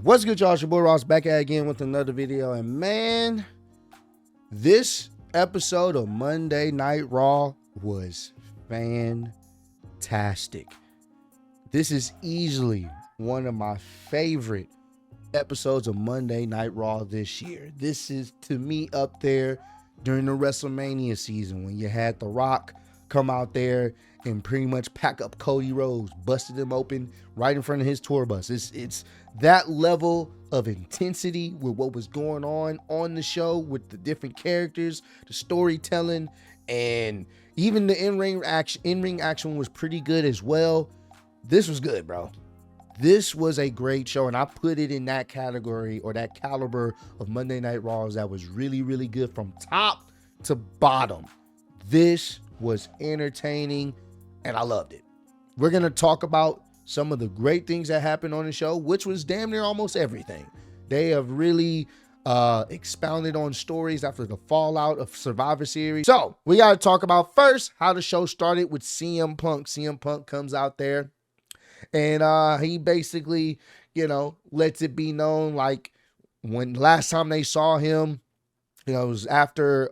What's good, y'all? It's your boy Ross back at again with another video. And man, this episode of Monday Night Raw was fantastic. This is easily one of my favorite episodes of Monday Night Raw this year. This is, to me, up there during the WrestleMania season when you had The Rock come out there and pretty much pack up Cody Rhodes, busted him open right in front of his tour bus. It's that level of intensity with what was going on the show, with the different characters, the storytelling, and even the in-ring action was pretty good as well. This was good, bro. This was a great show, and I put it in that category or that caliber of Monday Night Raws that was really, really good from top to bottom. This was entertaining, and I loved it. We're going to talk about some of the great things that happened on the show, which was damn near almost everything. They have really expounded on stories after the fallout of Survivor Series. So we got to talk about first how the show started with CM Punk. CM Punk comes out there and he basically, lets it be known, like, when last time they saw him, it was after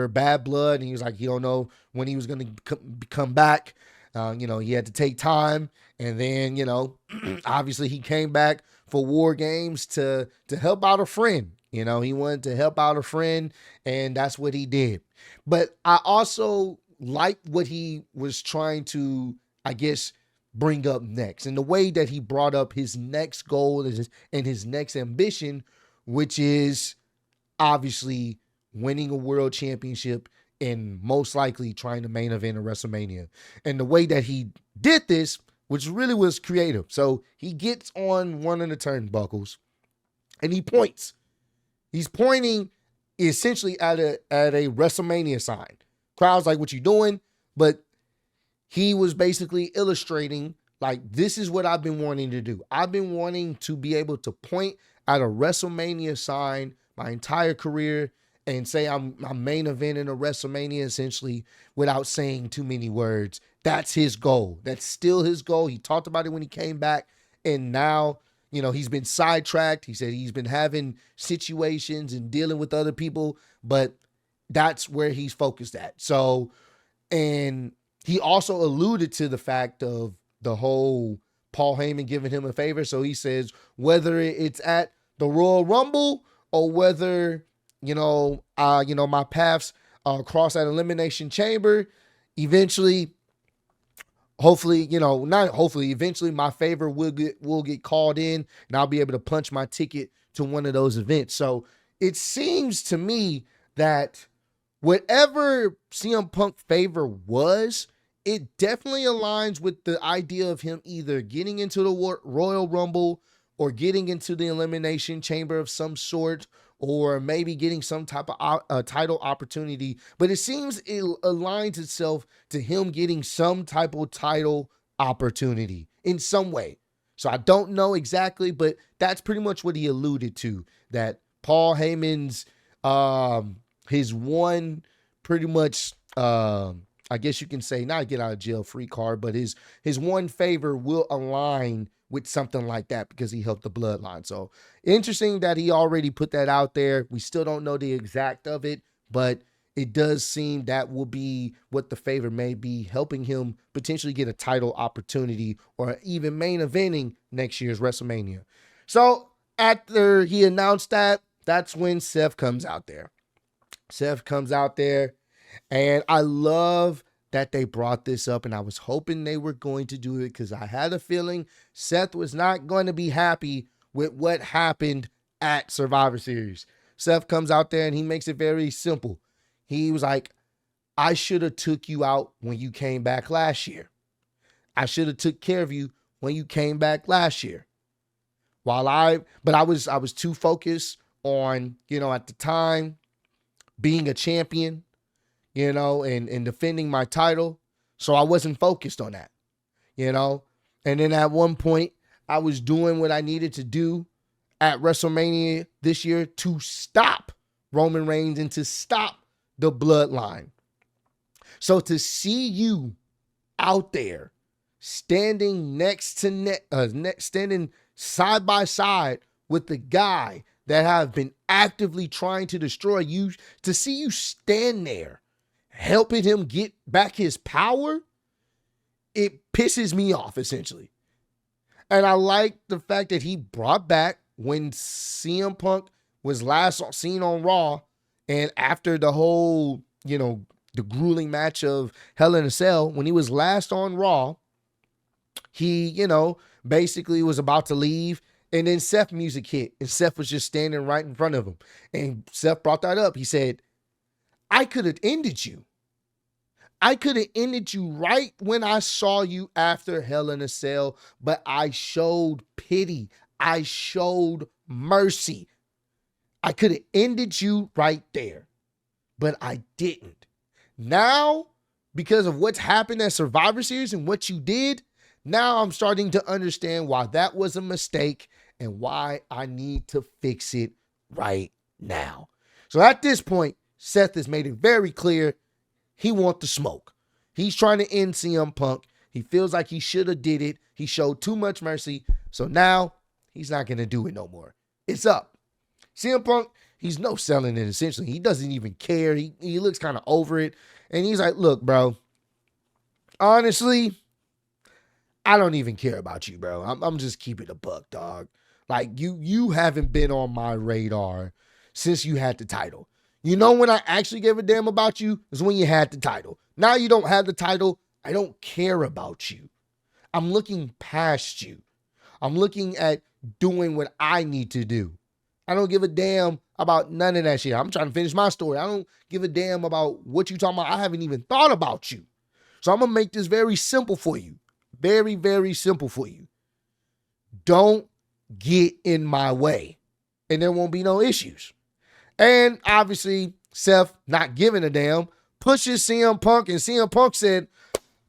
Bad Blood, and he was like, he don't know when he was going to come back. He had to take time, and then, obviously he came back for War Games to help out a friend. He wanted to help out a friend, and that's what he did. But I also like what he was trying to, I guess, bring up next, and the way that he brought up his next goal and his next ambition, which is obviously winning a world championship and most likely trying to main event in WrestleMania. And the way that he did this, which really was creative. So he gets on one of the turnbuckles and he points. He's pointing essentially at a WrestleMania sign. Crowd's like, "What you doing?" But he was basically illustrating, like, this is what I've been wanting to do. I've been wanting to be able to point at a WrestleMania sign my entire career and say I'm main event in a WrestleMania, essentially, without saying too many words. That's his goal. That's still his goal. He talked about it when he came back, and now, he's been sidetracked. He said he's been having situations and dealing with other people, but that's where he's focused at. So, and he also alluded to the fact of the whole Paul Heyman giving him a favor. So he says, whether it's at the Royal Rumble or whether, my paths cross at Elimination Chamber, eventually, eventually my favor will get called in, and I'll be able to punch my ticket to one of those events. So it seems to me that whatever CM Punk favor was, it definitely aligns with the idea of him either getting into the Royal Rumble or getting into the Elimination Chamber of some sort, or maybe getting some type of title opportunity. But it seems it aligns itself to him getting some type of title opportunity in some way. So I don't know exactly, but that's pretty much what he alluded to, that Paul Heyman's, his one pretty much, I guess you can say, not get out of jail free card, but his one favor will align with something like that because he helped the bloodline. So interesting that he already put that out there. We still don't know the exact of it, but it does seem that will be what the favor may be, helping him potentially get a title opportunity or even main eventing next year's WrestleMania. So after he announced that, that's when Seth comes out there. Seth comes out there, and I love that they brought this up, and I was hoping they were going to do it because I had a feeling Seth was not going to be happy with what happened at Survivor Series. Seth comes out there and he makes it very simple. He was like, I should have took you out when you came back last year. I should have took care of you when you came back last year. But I was too focused on, at the time, being a champion, and defending my title. So I wasn't focused on that, And then at one point, I was doing what I needed to do at WrestleMania this year to stop Roman Reigns and to stop the bloodline. So to see you out there standing standing side by side with the guy that have been actively trying to destroy you, to see you stand there helping him get back his power, it pisses me off essentially. And I like the fact that he brought back when CM Punk was last seen on Raw, and after the whole, the grueling match of Hell in a Cell, when he was last on Raw, he, basically was about to leave, and then Seth music hit, and Seth was just standing right in front of him. And Seth brought that up. He said, I could have ended you. I could have ended you right when I saw you after Hell in a Cell, but I showed pity. I showed mercy. I could have ended you right there, but I didn't. Now, because of what's happened at Survivor Series and what you did, now I'm starting to understand why that was a mistake and why I need to fix it right now. So at this point, Seth has made it very clear he wants the smoke. He's trying to end CM Punk. He feels like he should have did it. He showed too much mercy. So now he's not going to do it no more. It's up. CM Punk, he's no selling it essentially. He doesn't even care. He looks kind of over it. And he's like, look, bro, honestly, I don't even care about you, bro. I'm just keeping a buck, dog. Like, you haven't been on my radar since you had the title. You know when I actually gave a damn about you is when you had the title. Now you don't have the title. I don't care about you. I'm looking past you. I'm looking at doing what I need to do. I don't give a damn about none of that shit. I'm trying to finish my story. I don't give a damn about what you talking about. I haven't even thought about you. So I'm going to make this very simple for you. Very, very simple for you. Don't get in my way, and there won't be no issues. And obviously, Seth, not giving a damn, pushes CM Punk, and CM Punk said,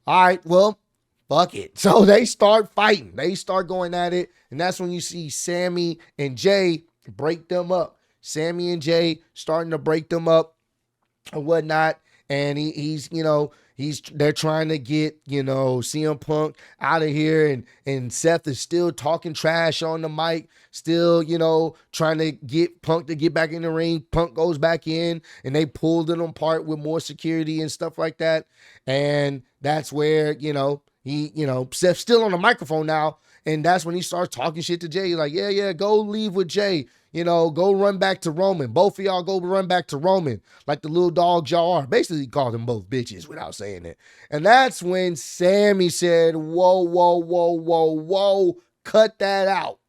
all right, well, fuck it. So they start fighting. They start going at it, and that's when you see Sammy and Jay break them up. Sammy and Jay starting to break them up and whatnot, and they're trying to get, CM Punk out of here, and Seth is still talking trash on the mic, still, trying to get Punk to get back in the ring. Punk goes back in, and they pulled it apart with more security and stuff like that. And that's where, Seth's still on the microphone now, and that's when he starts talking shit to Jay. He's like, yeah, go leave with Jay. Go run back to Roman. Both of y'all go run back to Roman like the little dogs y'all are. Basically, he called them both bitches without saying it. And that's when Sammy said, whoa, cut that out.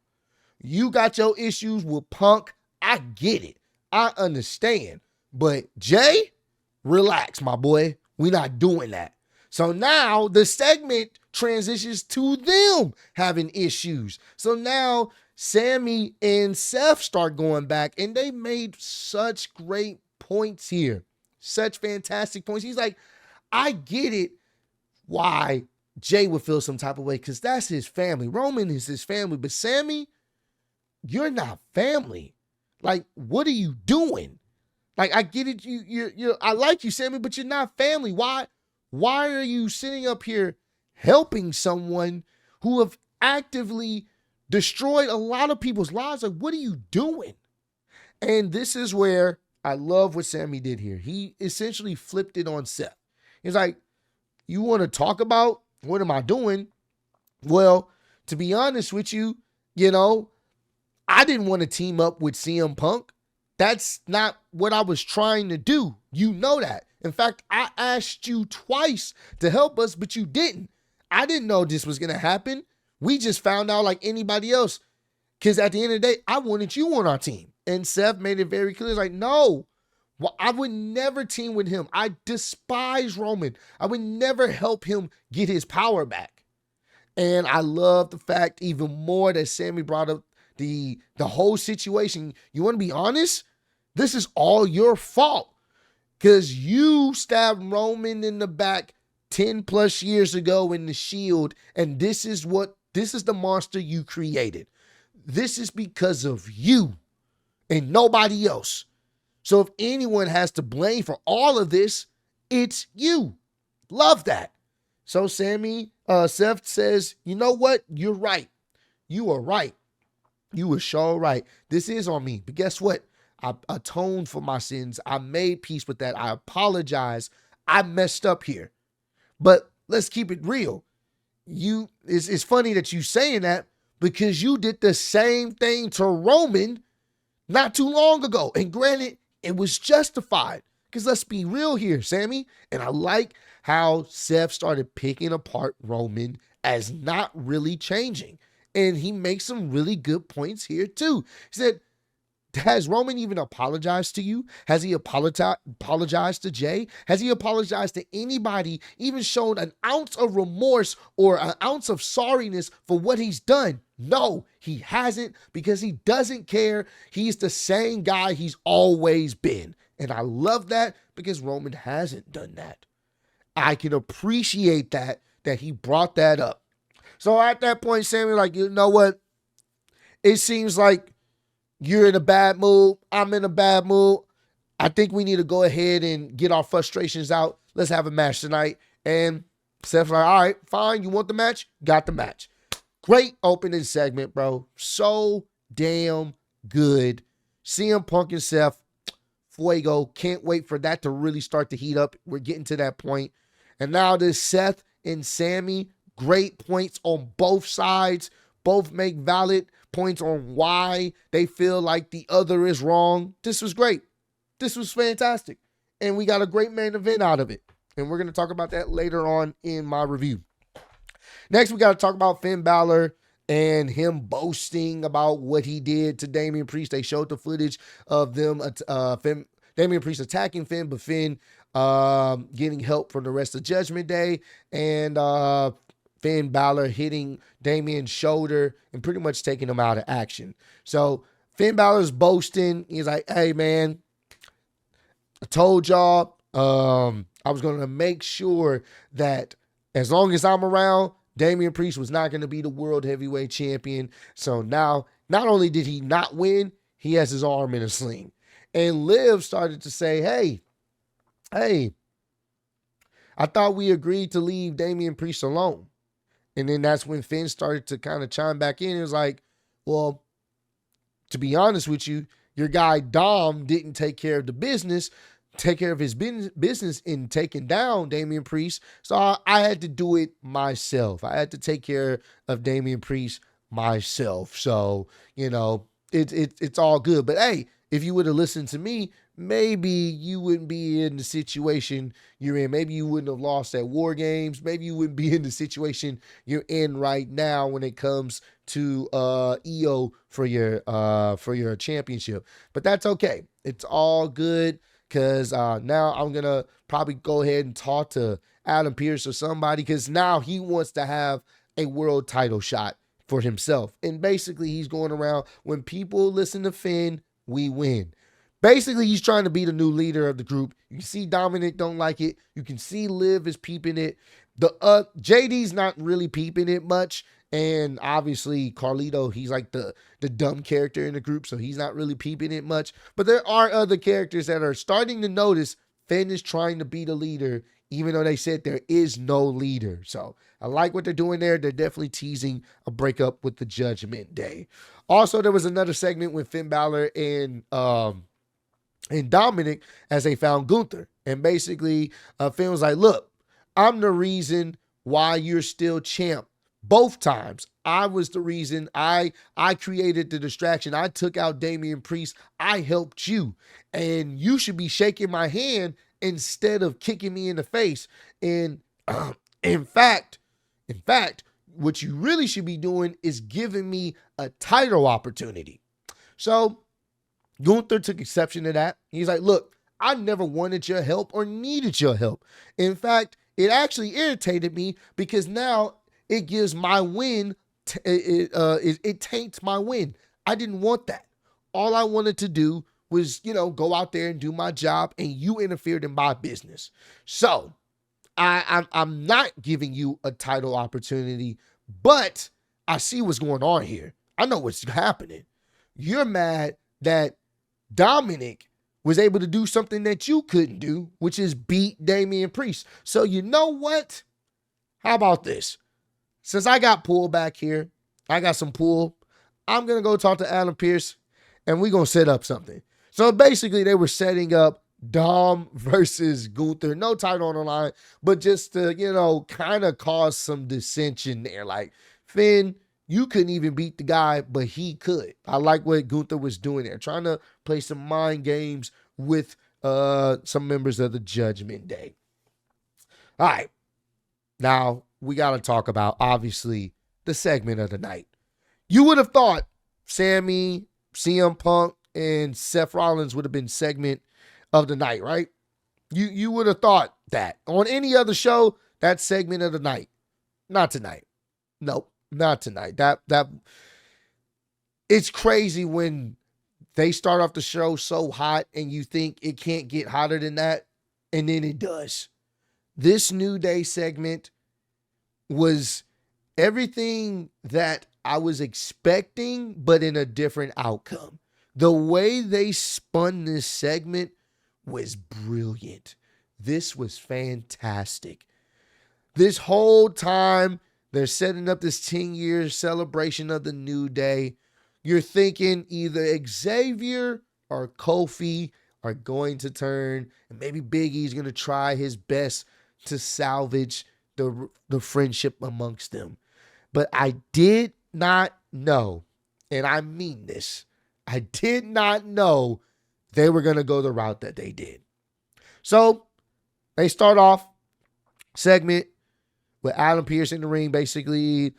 You got your issues with Punk. I get it. I understand. But Jay, relax, my boy. We're not doing that. So now the segment transitions to them having issues. So now Sammy and Seth start going back, and they made such great points here. Such fantastic points. He's like, I get it why Jay would feel some type of way, because that's his family. Roman is his family, but Sammy, you're not family. Like, what are you doing? Like, I get it. I like you, Sammy, but you're not family. Why are you sitting up here helping someone who have actively destroyed a lot of people's lives? Like, what are you doing? And this is where I love what Sammy did here. He essentially flipped it on Seth. He's like, you want to talk about what am I doing? Well, to be honest with you, I didn't want to team up with CM Punk. That's not what I was trying to do. You know that. In fact, I asked you twice to help us, but you didn't. I didn't know this was going to happen. We just found out like anybody else. Because at the end of the day, I wanted you on our team. And Seth made it very clear. It's like, no, well, I would never team with him. I despise Roman. I would never help him get his power back. And I love the fact even more that Sammy brought up the whole situation. You want to be honest? This is all your fault. Because you stabbed Roman in the back 10 plus years ago in the Shield. And this is the monster you created. This is because of you and nobody else. So if anyone has to blame for all of this, it's you. Love that. So Seth says, you know what? You're right. You are right. You were sure right. This is on me. But guess what? I atoned for my sins. I made peace with that. I apologize. I messed up here. But let's keep it real. It's funny that you saying that because you did the same thing to Roman not too long ago. And granted, it was justified. Because let's be real here, Sammy. And I like how Seth started picking apart Roman as not really changing. And he makes some really good points here too. He said, has Roman even apologized to you? Has he apologized to Jay? Has he apologized to anybody, even shown an ounce of remorse or an ounce of sorriness for what he's done? No, he hasn't, because he doesn't care. He's the same guy he's always been. And I love that because Roman hasn't done that. I can appreciate that he brought that up. So at that point, Sammy, like, you know what? It seems like you're in a bad mood. I'm in a bad mood. I think we need to go ahead and get our frustrations out. Let's have a match tonight. And Seth's like, all right, fine. You want the match? Got the match. Great opening segment, bro. So damn good. CM Punk and Seth, fuego. Can't wait for that to really start to heat up. We're getting to that point. And now this Seth and Sammy, great points on both sides. Both make valid points on why they feel like the other is wrong. This was great. This was fantastic. And we got a great main event out of it. And we're going to talk about that later on in my review. Next, we got to talk about Finn Balor and him boasting about what he did to Damian Priest. They showed the footage of them, Damian Priest attacking Finn, but Finn getting help from the rest of Judgment Day, and Finn Balor hitting Damian's shoulder and pretty much taking him out of action. So Finn Balor's boasting. He's like, hey, man, I told y'all I was going to make sure that as long as I'm around, Damian Priest was not going to be the world heavyweight champion. So now, not only did he not win, he has his arm in a sling. And Liv started to say, hey, I thought we agreed to leave Damian Priest alone. And then that's when Finn started to kind of chime back in. It was like, well, to be honest with you, your guy Dom didn't take care of his business in taking down Damian Priest. So I had to do it myself. I had to take care of Damian Priest myself. So, you know, it's all good. But hey, if you would have listened to me, maybe you wouldn't be in the situation you're in. Maybe you wouldn't have lost at War Games. Maybe you wouldn't be in the situation you're in right now when it comes to EO for your championship. But that's okay. It's all good, because now I'm going to probably go ahead and talk to Adam Pearce or somebody, because now he wants to have a world title shot for himself. And basically he's going around, when people listen to Finn, we win. Basically, he's trying to be the new leader of the group. You can see Dominic don't like it. You can see Liv is peeping it. The JD's not really peeping it much. And obviously, Carlito, he's like the dumb character in the group, so he's not really peeping it much. But there are other characters that are starting to notice Finn is trying to be the leader, even though they said there is no leader. So I like what they're doing there. They're definitely teasing a breakup with the Judgment Day. Also, there was another segment with Finn Balor and Dominic as they found Gunther. And basically, Finn was like, look, I'm the reason why you're still champ. Both times, I was the reason. I created the distraction. I took out Damian Priest. I helped you. And you should be shaking my hand instead of kicking me in the face. And in fact, what you really should be doing is giving me a title opportunity. So Gunther took exception to that. He's like, look, I never wanted your help or needed your help. In fact, it actually irritated me, because now it gives my win, it taints my win. I didn't want that. All I wanted to do was, go out there and do my job, and you interfered in my business. So I'm not giving you a title opportunity, but I see what's going on here. I know what's happening. You're mad that Dominic was able to do something that you couldn't do, which is beat Damian Priest. So you know what? How about this? Since I got pull back here, I got some pull. I'm going to go talk to Adam Pearce and we're going to set up something. So basically, they were setting up Dom versus Gunther. No title on the line, but just to, kind of cause some dissension there. Like, Finn, you couldn't even beat the guy, but he could. I like what Gunther was doing there, trying to play some mind games with some members of the Judgment Day. All right. Now, we got to talk about, obviously, the segment of the night. You would have thought Sammy, CM Punk, and Seth Rollins would have been segment of the night, right? You would have thought that. On any other show, that's segment of the night. Not tonight. Nope, not tonight. That it's crazy when they start off the show so hot and you think it can't get hotter than that, and then it does. This New Day segment was everything that I was expecting, but in a different outcome. The way they spun this segment was brilliant. This was fantastic. This whole time, they're setting up this 10-year celebration of the New Day. You're thinking either Xavier or Kofi are going to turn, and maybe Big E's going to try his best to salvage the friendship amongst them. But I did not know, and I mean this, I did not know they were going to go the route that they did. So they start off segment with Adam Pearce in the ring, basically,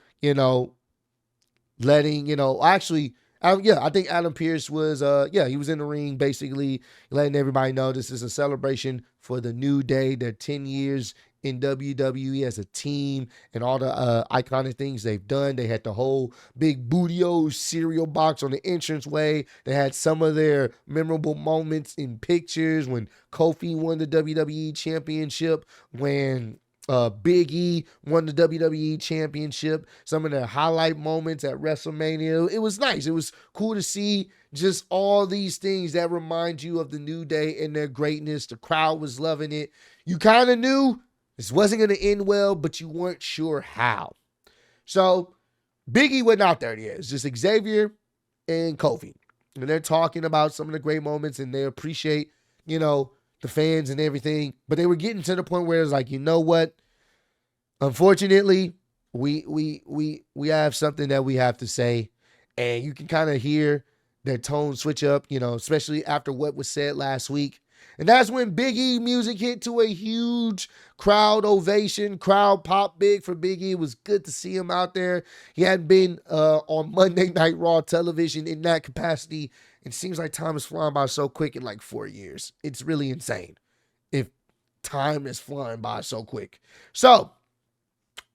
letting, I think Adam Pearce was, he was in the ring, basically letting everybody know this is a celebration for the New Day. They're 10 years in WWE as a team and all the iconic things they've done. They had the whole big Booty-O cereal box on the entranceway. They had some of their memorable moments in pictures when Kofi won the WWE Championship, when Big E won the WWE Championship, some of their highlight moments at WrestleMania. It was nice. It was cool to see just all these things that remind you of the New Day and their greatness. The crowd was loving it. You kind of knew this wasn't going to end well, but you weren't sure how. So Big E went out there. Yeah, it's just Xavier and Kofi. And they're talking about some of the great moments, and they appreciate, the fans and everything. But they were getting to the point where it's like, you know what? Unfortunately, we have something that we have to say. And you can kind of hear their tone switch up, especially after what was said last week. And that's when Big E music hit to a huge crowd ovation. Crowd popped big for Big E. It was good to see him out there. He hadn't been on Monday Night Raw television in that capacity. It seems like time is flying by so quick in like 4 years. It's really insane if time is flying by so quick. So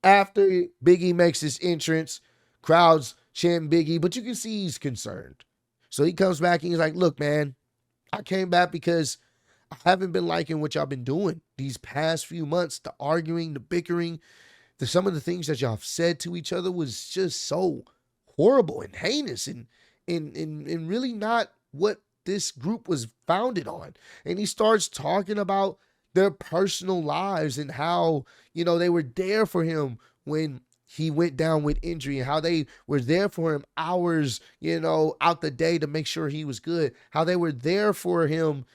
after Big E makes his entrance, crowds chanting Big E, but you can see he's concerned. So he comes back and he's like, look, man, I came back because I haven't been liking what y'all been doing these past few months. The arguing, the bickering, some of the things that y'all have said to each other was just so horrible and heinous and really not what this group was founded on. And he starts talking about their personal lives and how, they were there for him when he went down with injury and how they were there for him hours, out the day to make sure he was good. How they were there for him,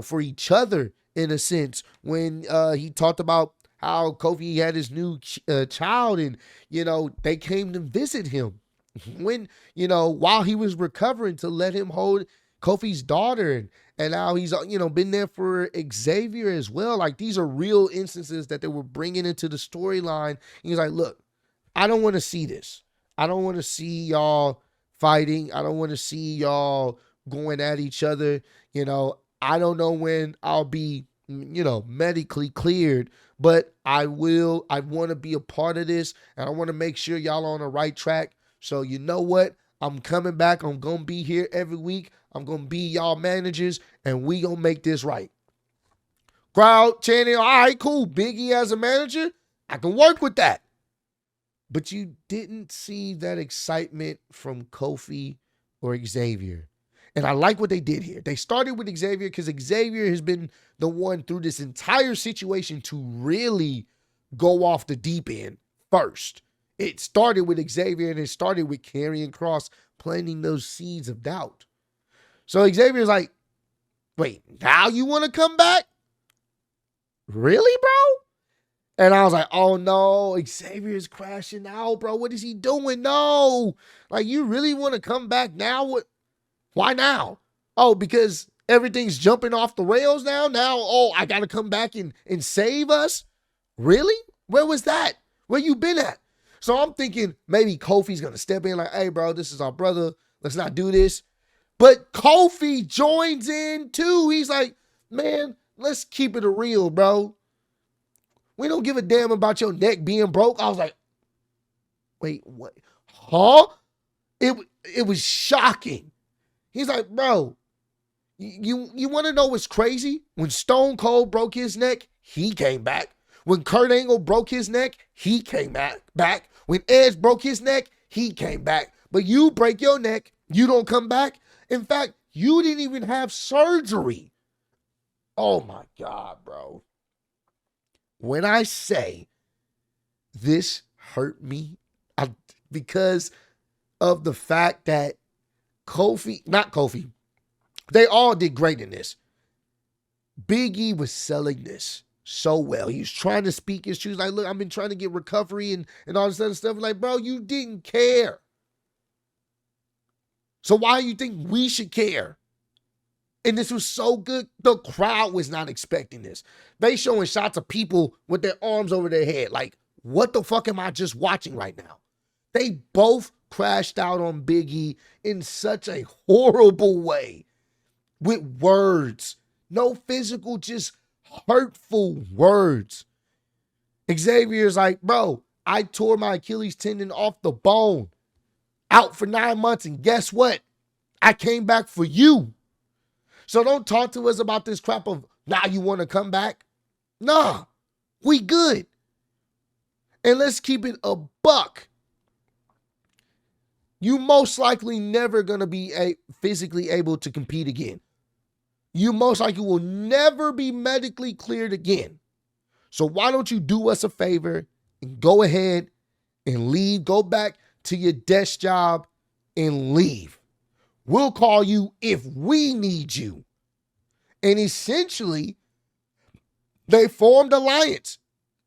for each other in a sense. When he talked about how Kofi had his new child and, they came to visit him when, while he was recovering to let him hold Kofi's daughter. And now he's, been there for Xavier as well. Like, these are real instances that they were bringing into the storyline. He's like, look, I don't want to see this. I don't want to see y'all fighting. I don't want to see y'all going at each other. I don't know when I'll be, medically cleared, but I want to be a part of this, and I want to make sure y'all are on the right track. So you know what? I'm coming back. I'm going to be here every week. I'm going to be y'all managers, and we going to make this right. Crowd chanting, all right, cool. Big E as a manager, I can work with that. But you didn't see that excitement from Kofi or Xavier. And I like what they did here. They started with Xavier because Xavier has been the one through this entire situation to really go off the deep end first. It started with Xavier and it started with Karrion Kross planting those seeds of doubt. So Xavier's like, wait, now you want to come back? Really, bro? And I was like, oh no, Xavier's crashing out, bro. What is he doing? No. Like, you really want to come back now? What? Why now? Oh, because everything's jumping off the rails now? Now, oh, I got to come back and save us? Really? Where was that? Where you been at? So I'm thinking maybe Kofi's going to step in like, hey, bro, this is our brother. Let's not do this. But Kofi joins in too. He's like, man, let's keep it real, bro. We don't give a damn about your neck being broke. I was like, wait, what? Huh? It was shocking. He's like, bro, you want to know what's crazy? When Stone Cold broke his neck, he came back. When Kurt Angle broke his neck, he came back. When Edge broke his neck, he came back. But you break your neck, you don't come back. In fact, you didn't even have surgery. Oh my God, bro. When I say this hurt me, because of the fact that not Kofi, they all did great in this. Big E was selling this so well. He was trying to speak his truth. Like, look, I've been trying to get recovery and all this other stuff. Like, bro, you didn't care. So why do you think we should care? And this was so good. The crowd was not expecting this. They showing shots of people with their arms over their head. Like, what the fuck am I just watching right now? They both crashed out on Big E in such a horrible way with words. No physical, just hurtful words. Xavier's like, bro, I tore my Achilles tendon off the bone, out for 9 months, and guess what? I came back for you. So don't talk to us about this crap of, now you want to come back? Nah, we good. And let's keep it a buck. You most likely never going to be physically able to compete again. You most likely will never be medically cleared again. So why don't you do us a favor and go ahead and leave, go back to your desk job and leave. We'll call you if we need you. And essentially, they formed alliance.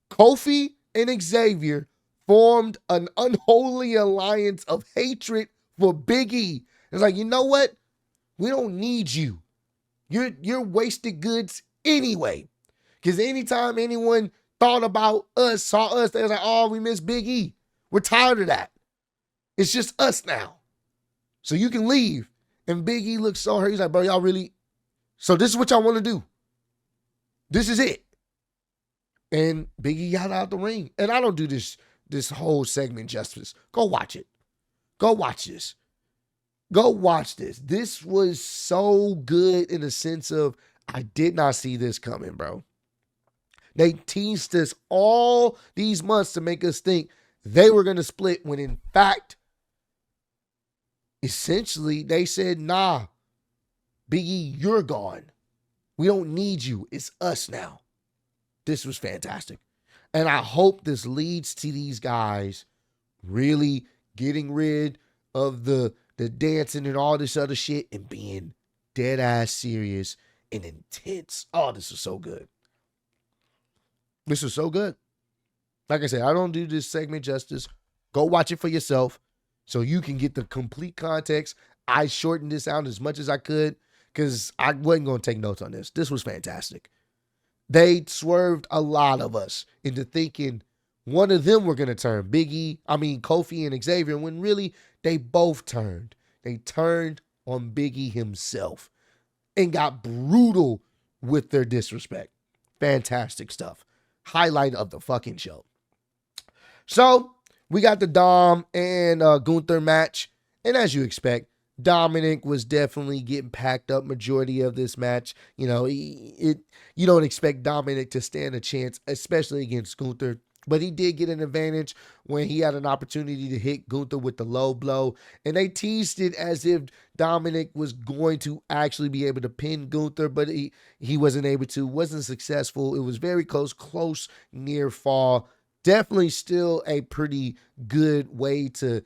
Kofi and Xavier formed an unholy alliance of hatred for Big E. It's like, you know what? We don't need you. You're wasted goods anyway. Because anytime anyone thought about us, saw us, they was like, oh, we miss Big E. We're tired of that. It's just us now. So you can leave. And Big E looks so hurt. He's like, bro, y'all really... So this is what y'all want to do. This is it. And Big E got out the ring. And I don't do this whole segment justice. Go watch it. Go watch this. Go watch this. This was so good in the sense of, I did not see this coming, bro. They teased us all these months to make us think they were going to split when in fact, essentially they said, nah, Big E, you're gone. We don't need you. It's us now. This was fantastic. And I hope this leads to these guys really getting rid of the dancing and all this other shit and being dead ass serious and intense. Oh, this was so good. This was so good. Like I said, I don't do this segment justice. Go watch it for yourself so you can get the complete context. I shortened this out as much as I could because I wasn't going to take notes on this. This was fantastic. They swerved a lot of us into thinking one of them were going to turn. Kofi and Xavier, when really they both turned. They turned on Big E himself and got brutal with their disrespect. Fantastic stuff. Highlight of the fucking show. So we got the Dom and Gunther match. And as you expect, Dominic was definitely getting packed up majority of this match. You know, you don't expect Dominic to stand a chance, especially against Gunther. But he did get an advantage when he had an opportunity to hit Gunther with the low blow. And they teased it as if Dominic was going to actually be able to pin Gunther, but he wasn't able to, wasn't successful. It was very close, near fall. Definitely still a pretty good way to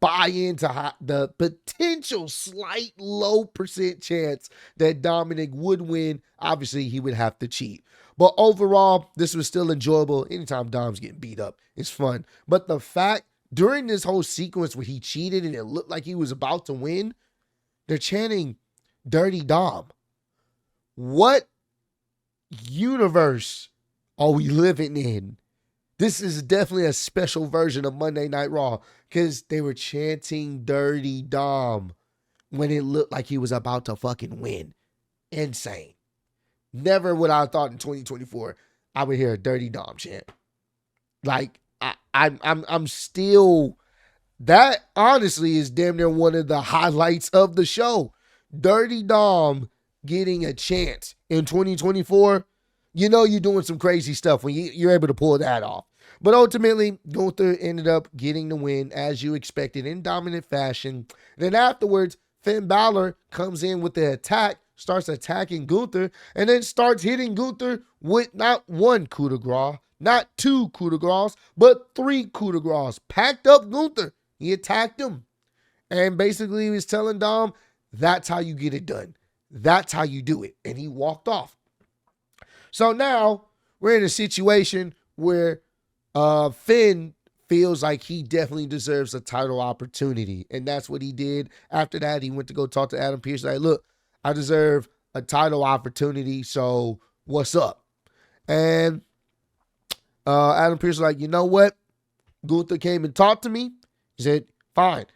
buy into the potential slight low percent chance that Dominic would win. Obviously, he would have to cheat. But overall, this was still enjoyable. Anytime Dom's getting beat up, it's fun. But the fact during this whole sequence where he cheated and it looked like he was about to win, they're chanting Dirty Dom. What universe are we living in? This is definitely a special version of Monday Night Raw because they were chanting Dirty Dom when it looked like he was about to fucking win. Insane. Never would I have thought in 2024 I would hear a Dirty Dom chant. Like I'm still, that honestly is damn near one of the highlights of the show. Dirty Dom getting a chance in 2024. You know you're doing some crazy stuff when you're able to pull that off. But ultimately, Gunther ended up getting the win as you expected in dominant fashion. Then afterwards, Finn Balor comes in with the attack, starts attacking Gunther, and then starts hitting Gunther with not one coup de grace, not two coup de grace, but three coup de grace. Packed up Gunther. He attacked him. And basically he was telling Dom, that's how you get it done. That's how you do it. And he walked off. So now we're in a situation where Finn feels like he definitely deserves a title opportunity. And that's what he did. After that, he went to go talk to Adam Pearce. Like, look, I deserve a title opportunity. So what's up? And Adam Pearce was like, you know what? Gunther came and talked to me. He said, fine.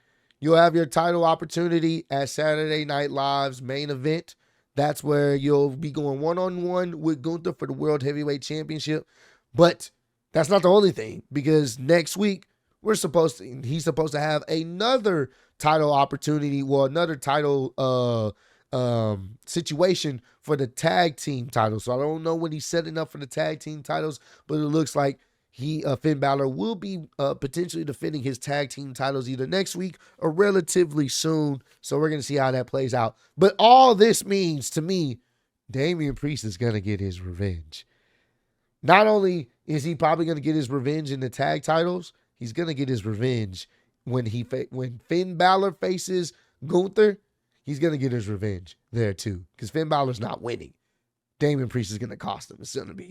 You'll have your title opportunity at Saturday Night Live's main event. That's where you'll be going one-on-one with Gunther for the World Heavyweight Championship. But that's not the only thing, because next week he's supposed to have another title opportunity, well, another title situation for the tag team title. So I don't know when he's setting up for the tag team titles, but it looks like Finn Balor will be potentially defending his tag team titles either next week or relatively soon. So we're going to see how that plays out. But all this means to me, Damian Priest is going to get his revenge. Not only is he probably going to get his revenge in the tag titles, he's going to get his revenge when Finn Balor faces Gunther. He's going to get his revenge there too, because Finn Balor's not winning. Damian Priest is going to cost him. It's going to be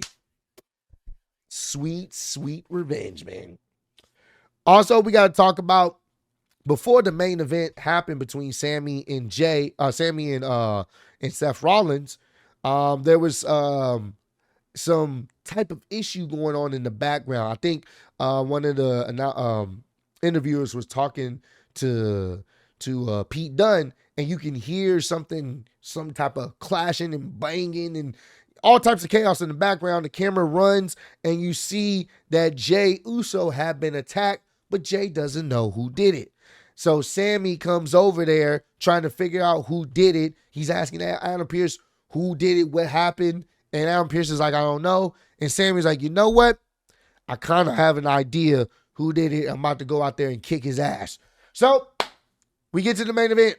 sweet, sweet revenge, man. Also, we got to talk about, before the main event happened between Sammy and Seth Rollins, there was some type of issue going on in the background. I think one of the interviewers was talking to Pete Dunne, and you can hear some type of clashing and banging and all types of chaos in the background. The camera runs and you see that Jey Uso had been attacked, but Jey doesn't know who did it. So Sammy comes over there trying to figure out who did it. He's asking Adam Pearce who did it, what happened. And Adam Pearce is like, I don't know. And Sammy's like, you know what? I kind of have an idea who did it. I'm about to go out there and kick his ass. So we get to the main event.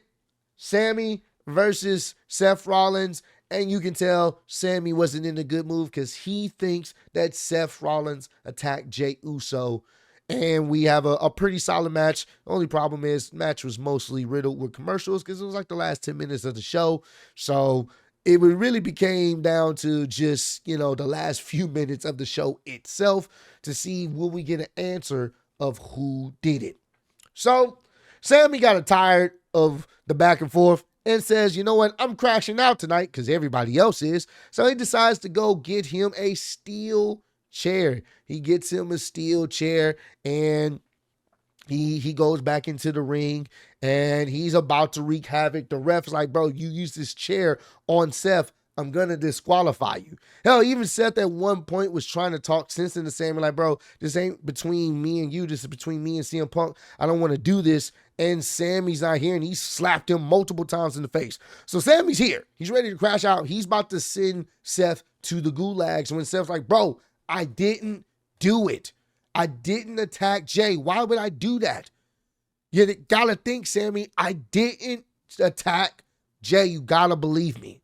Sammy versus Seth Rollins. And you can tell Sammy wasn't in a good mood because he thinks that Seth Rollins attacked Jey Uso. And we have a pretty solid match. The only problem is the match was mostly riddled with commercials because it was like the last 10 minutes of the show. So it really became down to just, the last few minutes of the show itself to see will we get an answer of who did it. So Sammy got tired of the back and forth and says, you know what, I'm crashing out tonight because everybody else is. So he decides to go get him a steel chair. He gets him a steel chair and he goes back into the ring and he's about to wreak havoc. The ref's like, bro, you use this chair on Seth, I'm going to disqualify you. Hell, even Seth at one point was trying to talk sense into Sammy, like, bro, this ain't between me and you. This is between me and CM Punk. I don't want to do this. And Sammy's not here, and he slapped him multiple times in the face. So Sammy's here. He's ready to crash out. He's about to send Seth to the gulags when Seth's like, bro, I didn't do it. I didn't attack Jey. Why would I do that? You gotta think, Sammy, I didn't attack Jey. You gotta believe me.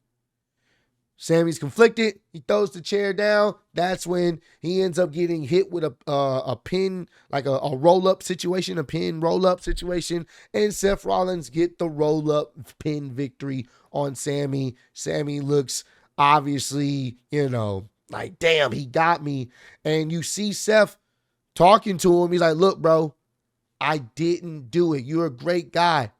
Sammy's conflicted. He throws the chair down. That's when he ends up getting hit with a pin, like a roll-up situation, a pin roll-up situation. And Seth Rollins get the roll-up pin victory on Sammy. Sammy looks obviously, like, damn, he got me. And you see Seth talking to him. He's like, look, bro, I didn't do it. You're a great guy.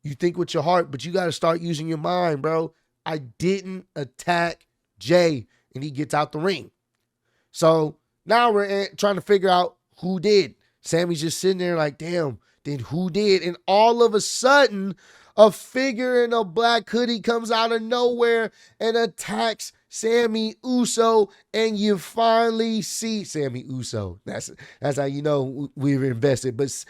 You think with your heart, but you got to start using your mind, bro. I didn't attack Jay. And he gets out the ring. So now we're trying to figure out who did. Sammy's just sitting there like, damn, then who did? And all of a sudden, a figure in a black hoodie comes out of nowhere and attacks Sammy Uso, and you finally see Sammy Uso. That's how you know we were invested. But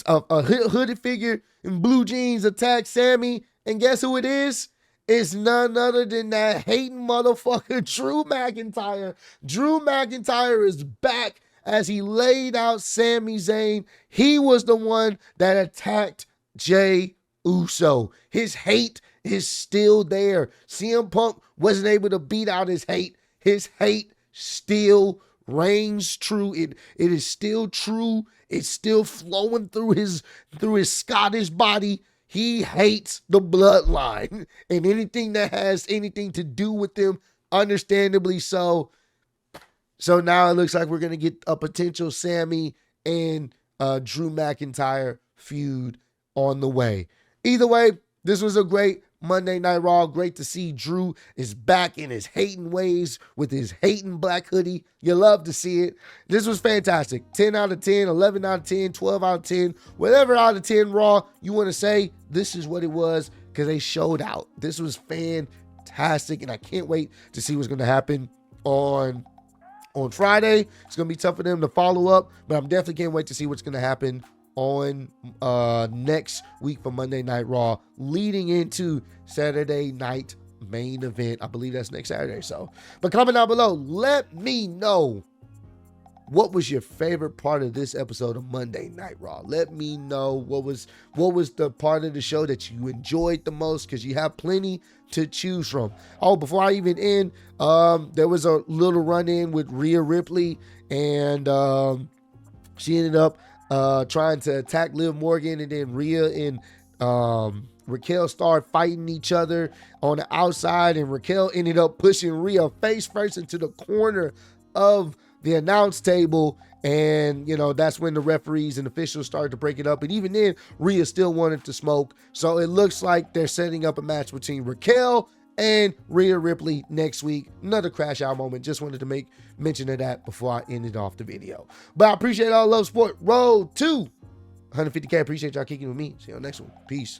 a hooded figure in blue jeans attacks Sammy, and guess who it is? It's none other than that hating motherfucker, Drew McIntyre. Drew McIntyre is back as he laid out Sami Zayn. He was the one that attacked Jey Uso. His hate is still there. CM Punk wasn't able to beat out his hate. His hate still reigns true. It is still true. It's still flowing through his Scottish body. He hates the bloodline and anything that has anything to do with them, understandably so. So now it looks like we're going to get a potential Sammy and Drew McIntyre feud on the way. Either way, this was a great Monday Night Raw. Great to see Drew is back in his hating ways with his hating black hoodie. You love to see it. This was fantastic. 10 out of 10, 11 out of 10, 12 out of 10, whatever out of 10 Raw you want to say, this is what it was because they showed out. This was fantastic, and I can't wait to see what's going to happen on Friday. It's going to be tough for them to follow up, but I'm definitely can't wait to see what's going to happen on next week for Monday Night Raw, leading into Saturday night main event. I believe that's next Saturday. So, but comment down below, let me know what was your favorite part of this episode of Monday Night Raw. Let me know what was the part of the show that you enjoyed the most, because you have plenty to choose from. Oh, before I even end, there was a little run-in with Rhea Ripley, and she ended up trying to attack Liv Morgan, and then Rhea and Raquel started fighting each other on the outside, and Raquel ended up pushing Rhea face first into the corner of the announce table, and that's when the referees and officials started to break it up. And even then, Rhea still wanted to smoke. So it looks like they're setting up a match between Raquel and Rhea Ripley next week. Another crash out moment. Just wanted to make mention of that before I ended off the video. But I appreciate all love, support. Road to 150K. Appreciate y'all kicking with me. See you on the next one. Peace.